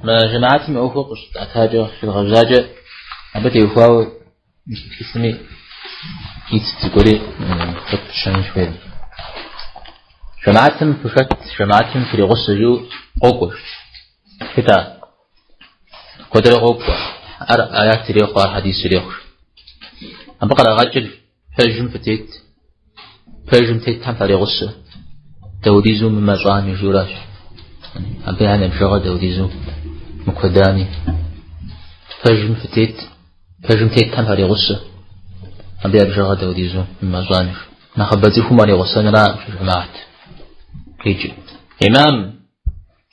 ما جماعات ما أوفق أتاجه في الغزاجة أبدي يفاو اسمي يتقولي خط الشمس فين جماعتهم فشت جماعتهم في الغصة جو قوقش كتا قدر قوقش آيات ريخ وحديث ريخ أبقى رغاجل فجم فتيت فجم تيت هم في الغصة توديزو مما صاهم يجوراش أبي أنا بشغل توديزو مقدامي فجم فتيت هم في الغصة أبي بشغل توديزو مما صاهم نخبتكم على غصة نرى في جماعت يجي إمام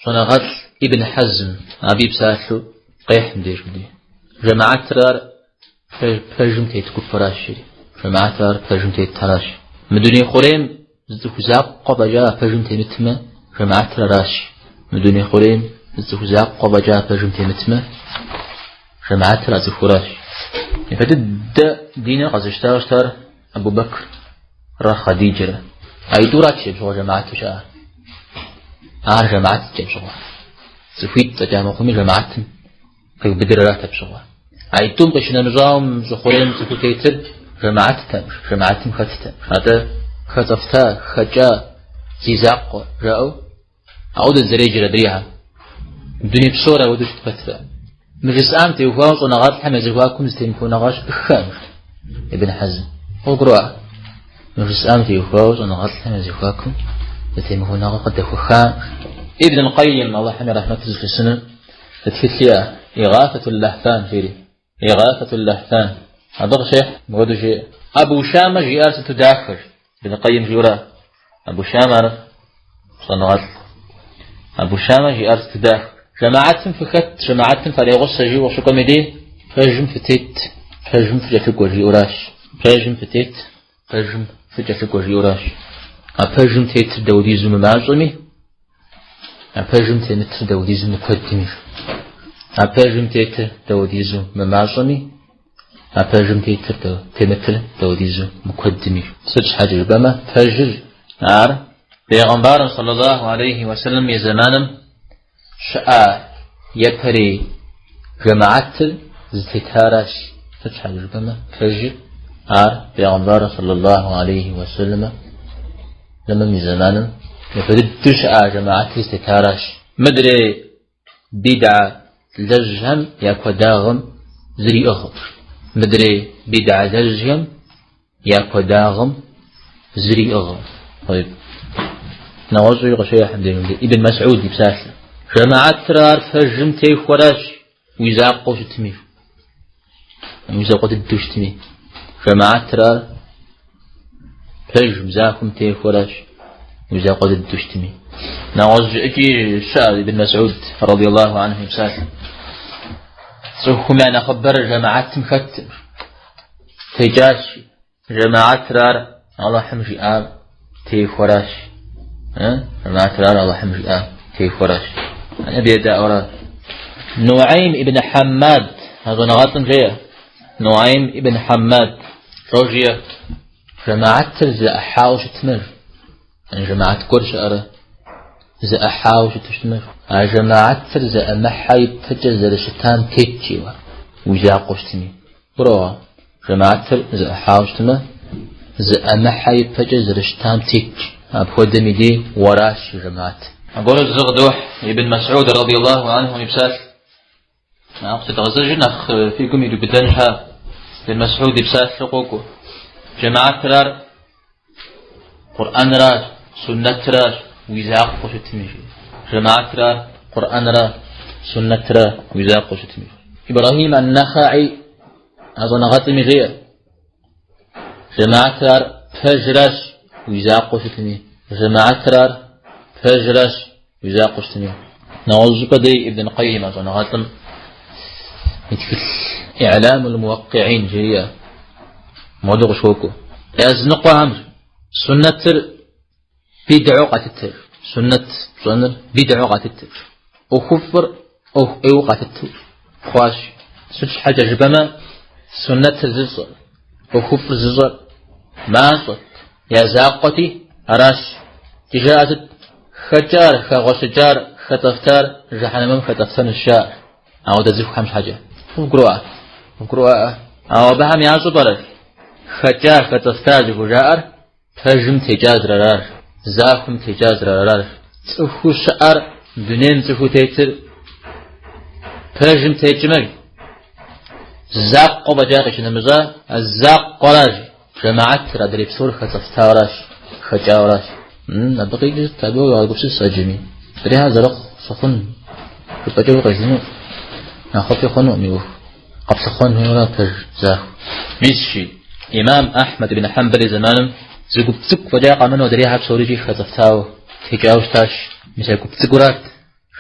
صنغت ابن حزم أبي بساتلو قيح مدير جماعت رار فجم تيت كفراش جماعت رار فجم تيت تراش مدني خوريم زخزاق قبجا فجم تيمتما جماعت راش مدني خوريم زخزاق قبجا فجم تيمتما جماعت راز فراش يفتد دين قزشتار أبو بكر را خديجة أي دورات شبه جماعت شاء جماعت جمشوا سفيد تجامعهم جماعت في بدر راتب شوا أي توم قشنا نظام زخورين سكوتيتر جماعت تمش جماعت مختة هذا خطفتا خجا زيزاق جاءوا عود الزريج ردريها الدنيا بصورة ودوش تفتفى مجلس آمتي وفاوز ونغاط حمى زواكم زتيمكو نغاش بخامر ابن حزم وقروا مجلس آمتي وفاوز ونغاط حمى زواكم زتيمكو نغاش قد خامر ابن القيم الله حمي رحمة في السنة تتفتليا إغاثة اللهفان فيري إغاثة اللهفان هذا شيء مودو شيء أبو شامة جيار ستداخر ابن القيم جورا أبو شامة صنغات أبو شامة جيار ستداخر جماعتهم فكت جماعتهم فليغص جي وشكو مدي فجم فتيت فجم فجفك وجي أوراش فجم فتيت فجم فجفك وجي أوراش أفجم تيت دوديزو ممازمي أفجم تيت دوديزو مقدمي أفجم تيت دوديزو ممازمي أفجم تيت تمثل دوديزو مقدمي سج حاجة بما فجر نار بيغمبار صلى الله عليه وسلم يزمانم شاء يبري جماعت زتتارش سج حاجة بما فجر نار بيغمبار صلى الله عليه وسلم لما من زمانم يفرد شاء جماعت زتتارش مدري بدعة لجهم ياكو داغم زري أغم مدري بدعة لجهم ياكو داغم زري أغم طيب نوازو يغشي الحمد لله ابن مسعود بساسل جماعات ترار فجم تي خراش ويزاقو شتمي ويزاقو تدوش تمي جماعات ترار فجم زاكم تي خراش ويزاقو تدوش تمي نوازو اجي شعر ابن مسعود رضي الله عنه بساسل سوكم يعني خبر جماعات مختم تجاش جماعات ترار الله حمشي تي خراش جماعات ترار الله حمشي تي خراش أنا بيدا أورا نعيم ابن حماد هذا نغاطن جيه نعيم ابن حماد روجيه جماعات ترزا أحاوش تمر جماعات كرش أرى زا أحاوش تشتمر جماعات ترزا أمحايب تجزر شتان تيتشيوا ويزاقوش تمي بروا جماعات ترزا أحاوش تمر زا أمحايب تجزر شتان تيتش أبو دمي دي وراش جماعات أقول الزغدوح ابن مسعود رضي الله عنه يبسال أقصد غزاج نخ فيكم يدو بدنها ابن مسعود يبسال لقوكو جماعات ترار قرآن راج سنة راج ويزاق قشتمي جماعة ترار قرآن راج سنة راج ويزاق قشتمي إبراهيم النخعي أظن غطمي غير جماعة ترار فجرش ويزاق قشتمي جماعة ترار فجرش ويزاق قشتمي نعوذ بدي ابن القيم أظن غطم إعلام الموقعين جريا موضوع شوكو يزنقوا عمر سنة بدعو قتتر سنة بدعو قتتر وكفر أو أيو قتتر خواش سنش حاجة جبما سنة الزر وكفر الزر ما صد يا زاقتي أراش تجاهت خجار خغشجار خطفتار جحنم خطفتن الشاعر أو تزيف خمس حاجة وقروء أو بهم يعزو برد خجار خطفتار جهجار تجم تجاز ررار زاكم تجاز ررار تخو شعر دنين تخو تيتر تجم تجمل زاق قبجاقش نمزا الزاق قراج جماعت رادري بسور خطفتاراش خجاوراش نبقي جزء تابعو يعقوبس السجمي فريها زرق سخن بجو غزنو نخفي خنو ميوف قبس خن هنا تجزاه ميشي إمام أحمد بن حنبل زمانم زقبتك وجاء قامن ودريها بسوريجي خطفتاو تجاوشتاش مش قبتكورات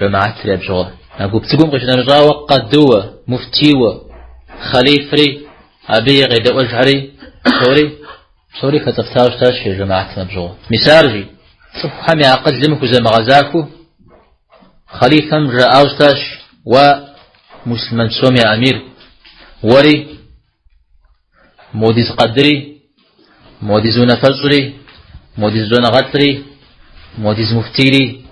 جماعت ريب شغل قبتكم قشنا نجاوة قدوة مفتيوة خليفري أبي غيد وجهري سوري خطفتاوش تاش يا جماعتنا بجوا مسارجي حمي عقد لمكو زي مغازاكو خليفة مجرأوش تاش ومسلمان سومي أمير وري موديز قدري موديزون فجري موديزون غطري موديز مفتيري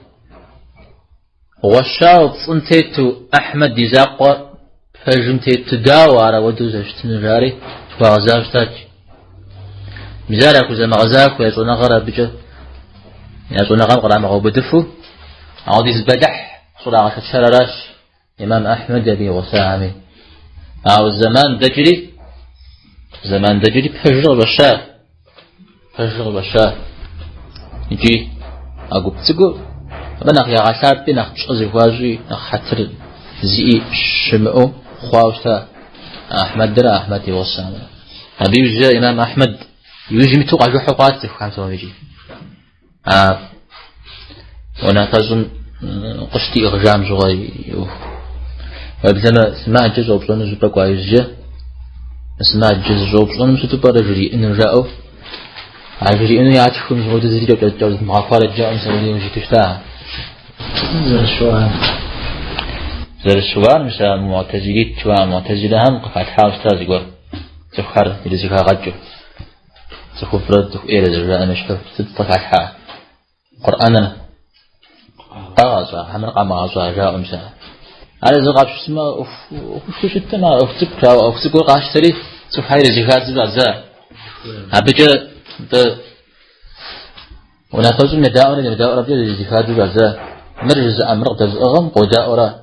وشاوط انتيتو أحمد ديزاقو فجمتيتو داو على ودوز اشتنجاري وغزاوش تاش مزارك وزي مغزاك ويزونا غرا بجا يزونا غرا مغو بدفو عوديز بدح صلاة عشر شراراش إمام أحمد أبي وساعمي أو الزمان دجري بحجر بشار يجي أقو بتقو بناخ يا غساب بناخ تشغزي واجي ناخ حتر زي شمعو خواوشتا أحمد درا أحمد يوساعمي أبي وجاء إمام أحمد يجي متوقع جو حقات تفهم سوا يجي وانا تظن قشتي اغجام جوي وبزما سمع الجزء وبصون جبك وعيجه سمع الجزء وبصون مشتو برجري ان جاءوا عجري انه يعتكم جود زيدو جوز معقال جاء مسوي يجي تشتاع زر الشوار مش معتزلي شوان معتزله هم قفات حاول استاذ يقول تخر اللي زي غجو تخفرت إلى الرجاء مشكلة تطلع حا قرآننا قاعدة حمل قاعدة جاء مسا على زغاب شو اسمه وش التنا أفتكر أو أفتكر قاش تري سبحان الزكاة زبزة هبجة ونأخذ من داء ربي الزكاة زبزة مرجز أمر قدز أغم قداء ورا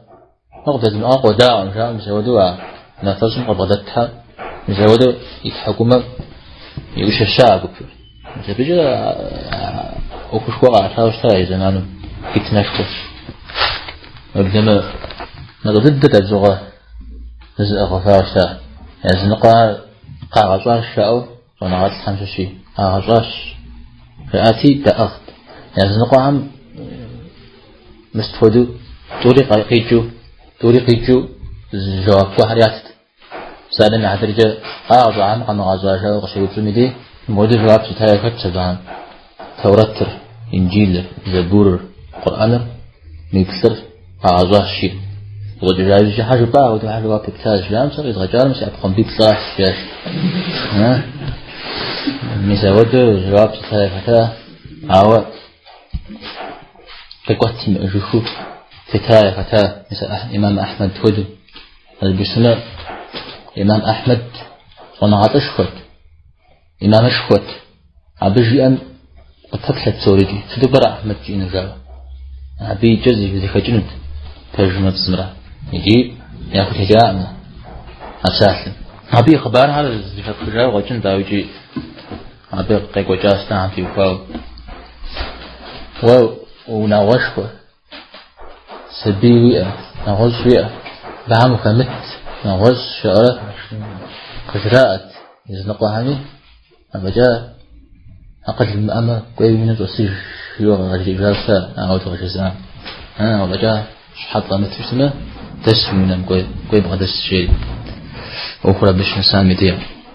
نقدز من قداء جاء مسا ودوا نأخذ من قبضتها مسا ودوا يتحكم يقول الشعب كفر مثل بيجي أكش وقع ثاوش ثاي زمانه يتنشكو وبدما نضد الزغة نزل أخفاش ثا يعني نقع قاعدة الشاو ونقعد خمسة شيء قاعدة فأتي تأخذ يعني نقع عم مستفدو توري قيجو جواب كحريات سألنا عترجة قاعدة عن غزاجة وقشيب سمدي مودي جواب ستايا كتسبان توراتر إنجيل زبور قرآن ميكسر قاعدة شيء وجايز حاجة بقى وتحاجة بقى بكتاز جام سر يتغجار مش أبقم بيكسر شاش مساودة جواب ستايا كتا عوا كقوتي مأجوخو ستايا كتا مثل إمام أحمد هدو البسنة إمام أحمد ونعطى شخوت إمام شخوت عبجي أن قتلت سوريجي تدبر أحمد جين الجاوة عبي جزي بذي خجنود ترجمة الزمرة يجي يأخذ هجاء أساسا عبي خبار هذا الزي خجاوة وجن داوجي عبي قيق وجاستان عم في وفاو ونغشوة سبي ويئة نغش ويئة بعمو فمت نغش شعرة قدرات يزنقوا همي أما جاء أقل المأمة قوي من الوصير يوغا غجي جالسة أو تغجزان ولا جاء شحط مثل سنة تسمينا قوي بغدس الشيء أخرى بش نسان مدير